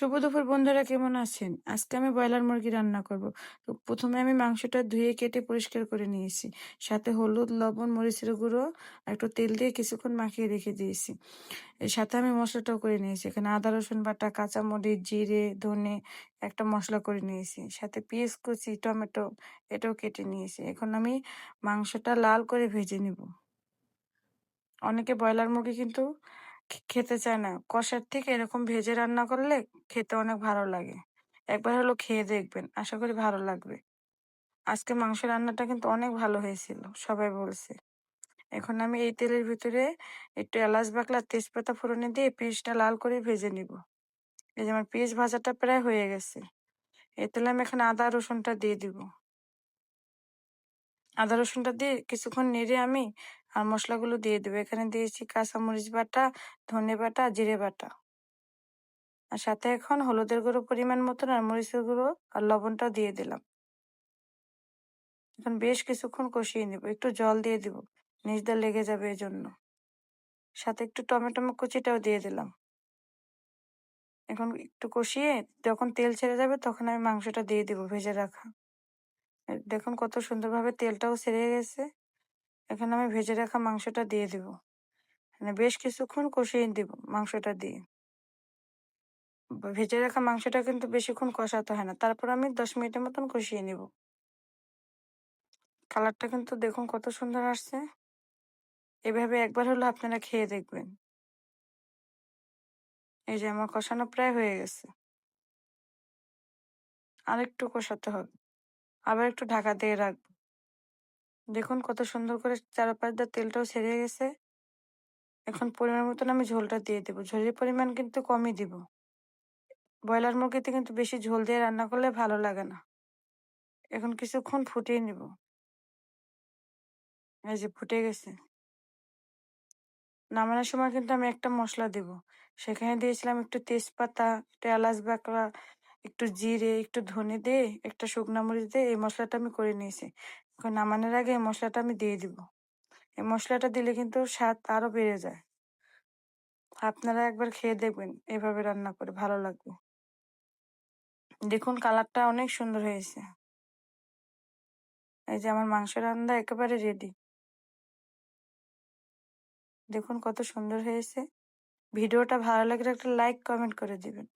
শুভ দুপুর বন্ধুরা, কেমন আছেন? আজকে আমি ব্রয়লার মুরগি রান্না করব। তো প্রথমে আমি মাংসটা ধুয়ে কেটে পরিষ্কার করে নিয়েছি। সাথে হলুদ, লবণ, মরিচের গুঁড়ো আর একটু তেল দিয়ে কিছুক্ষণ মাখিয়ে রেখে দিয়েছি। এর সাথে আমি মশলাটাও করে নিয়েছি। এখানে আদা রসুন বাটা, কাঁচামরিচ, জিরে, ধনে একটা মশলা করে নিয়েছি। সাথে পেঁয়াজ কুচি, টমেটো এটাও কেটে নিয়েছি। এখন আমি মাংসটা লাল করে ভেজে নিব। অনেকে ব্রয়লার মুরগি কিন্তু খেতে চায় না। কষার থেকে এরকম ভেজে রান্না করলে খেতে অনেক ভালো লাগে। একবার হলো খেয়ে দেখবেন, আশা করি ভালো লাগবে। আজকে মাংস রান্নাটা কিন্তু অনেক ভালো হয়েছিল, সবাই বলছে। এখন আমি এই তেলের ভিতরে একটু এলাচ বাকলা তেজপাতা ফোড়নে দিয়ে পেঁয়াজটা লাল করে ভেজে নিব। এই যে আমার পেঁয়াজ ভাজাটা প্রায় হয়ে গেছে। এই তেলে আমি এখন আদা রসুনটা দিয়ে দিব। আদা রসুনটা দিয়ে কিছুক্ষণ নেড়ে আমি আর মশলাগুলো দিয়ে দেবো। এখানে দিয়েছি কাঁচামরিচ বাটা, ধনে বাটা, জিরে বাটা। আর সাথে এখন হলুদের গুঁড়ো পরিমাণ মতন আর মরিচের গুঁড়ো আর লবণটাও দিয়ে দিলাম। এখন বেশ কিছুক্ষণ কষিয়ে নেব। একটু জল দিয়ে দিব, নিচ দিয়ে লেগে যাবে এই জন্য। সাথে একটু টমেটো কুচিটাও দিয়ে দিলাম। এখন একটু কষিয়ে যখন তেল ছেড়ে যাবে তখন আমি মাংসটা দিয়ে দিব ভেজে রাখা। দেখুন কত সুন্দরভাবে তেলটাও ছেড়ে গেছে। এখন আমি ভেজে রাখা মাংসটা দিয়ে দিব। মানে বেশ কিছুক্ষণ কষিয়ে দিব মাংসটা দিয়ে। ভেজে রাখা মাংসটা কিন্তু বেশিক্ষণ কষাতে হয় না, তারপর আমি 10 মিনিটের মতন কষিয়ে নিব। কালারটা কিন্তু দেখুন কত সুন্দর আসছে। এভাবে একবার হলো আপনারা খেয়ে দেখবেন। এই যে আমার কষানো প্রায় হয়ে গেছে, আর একটু কষাতে হবে। আবার একটু ঢাকা দিয়ে রাখবো। দেখুন কত সুন্দর করে চারপাশ দিয়ে তেলটাও ছেড়ে গেছে। এখন পরিমাণ মতন আমি ঝোলটা দিয়ে দেবো। ঝোলের পরিমাণ কিন্তু কমই দিব। ব্রয়লার মুরগিতে কিন্তু বেশি ঝোল দিয়ে রান্না করলে ভালো লাগে না। এখন কিছুক্ষণ ফুটিয়ে নিব। এই যে ফুটে গেছে। নামানোর সময় কিন্তু আমি একটা মশলা দেব। সেখানে দিয়েছিলাম একটু তেজপাতা, একটু এলাচ বাকলা, একটু জিরে, একটু ধনে দিয়ে, একটা শুকনা মরিচ দিয়ে এই মশলাটা আমি করে নিয়েছি। এখন নামানোর আগে এই মশলাটা আমি দিয়ে দিব। এই মশলাটা দিলে কিন্তু স্বাদ আরো বেড়ে যায়। আপনারা একবার খেয়ে দেখবেন, এভাবে রান্না করে ভালো লাগবে। দেখুন কালারটা অনেক সুন্দর হয়েছে। এই যে আমার মাংস রান্না একেবারে রেডি। দেখুন কত সুন্দর হয়েছে। ভিডিওটা ভালো লাগলে একটা লাইক কমেন্ট করে দিবেন।